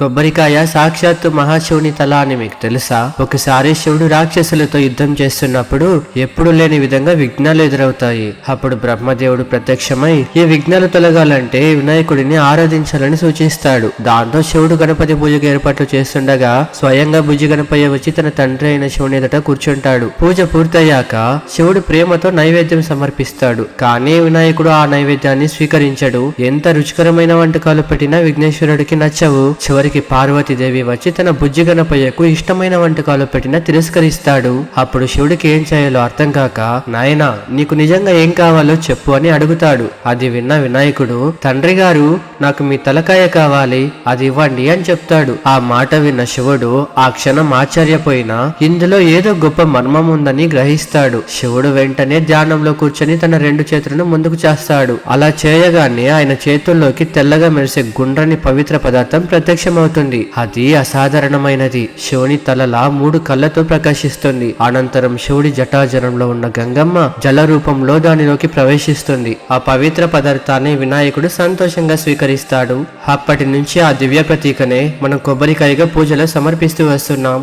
కొబ్బరికాయ సాక్షాత్తు మహాశివుని తల అని మీకు తెలుసా? ఒకసారి శివుడు రాక్షసులతో యుద్ధం చేస్తున్నప్పుడు ఎప్పుడు లేని విధంగా విఘ్నాలు ఎదురవుతాయి. అప్పుడు బ్రహ్మదేవుడు ప్రత్యక్షమై ఈ విఘ్నాలు తొలగాలంటే వినాయకుడిని ఆరాధించాలని సూచిస్తాడు. దాంతో శివుడు గణపతి పూజకు ఏర్పాట్లు చేస్తుండగా స్వయంగా బుజ్జి గణపయ్య వచ్చి తన తండ్రి అయిన శివుని ఎదుట కూర్చుంటాడు. పూజ పూర్తయ్యాక శివుడు ప్రేమతో నైవేద్యం సమర్పిస్తాడు. కానీ వినాయకుడు ఆ నైవేద్యాన్ని స్వీకరించడు. ఎంత రుచికరమైన వంటకాలు పెట్టినా విఘ్నేశ్వరుడికి నచ్చవు. చివరికి పార్వతీదేవి వచ్చి తన బుజ్జి గణపయ్యకు ఇష్టమైన వంటకాలు పెట్టినా తిరస్కరిస్తాడు. అప్పుడు శివుడికి ఏం చేయాలో అర్థం కాక, నాయనా నీకు నిజంగా ఏం కావాలో చెప్పు అని అడుగుతాడు. అది విన్న వినాయకుడు, తండ్రి గారు నాకు మీ తలకాయ కావాలి, అది ఇవ్వండి అని చెప్తాడు. ఆ మాట విన్న శివుడు ఆ క్షణం ఆశ్చర్యపోయినా ఇందులో ఏదో గొప్ప మర్మం ఉందని గ్రహిస్తాడు. శివుడు వెంటనే ధ్యానంలో కూర్చొని తన రెండు చేతులను ముందుకు చేస్తాడు. అలా చేయగానే ఆయన చేతుల్లోకి తెల్లగా మెరిసే గుండ్రని పవిత్ర పదార్థం ప్రత్యక్షమవుతుంది. అది అసాధారణమైనది. శివుని తలలా 3 కళ్ళతో ప్రకాశిస్తుంది. అనంతరం శివుడి జటాజరంలో ఉన్న గంగమ్మ జల రూపంలో దానిలోకి ప్రవేశిస్తుంది. ఆ పవిత్ర పదార్థాన్ని వినాయకుడు సంతోషంగా స్వీకరిస్తాడు. అప్పటి నుంచి ఆ దివ్య ప్రతీకనే మనం కొబ్బరికాయగా పూజలో సమర్పిస్తూ వస్తున్నాం.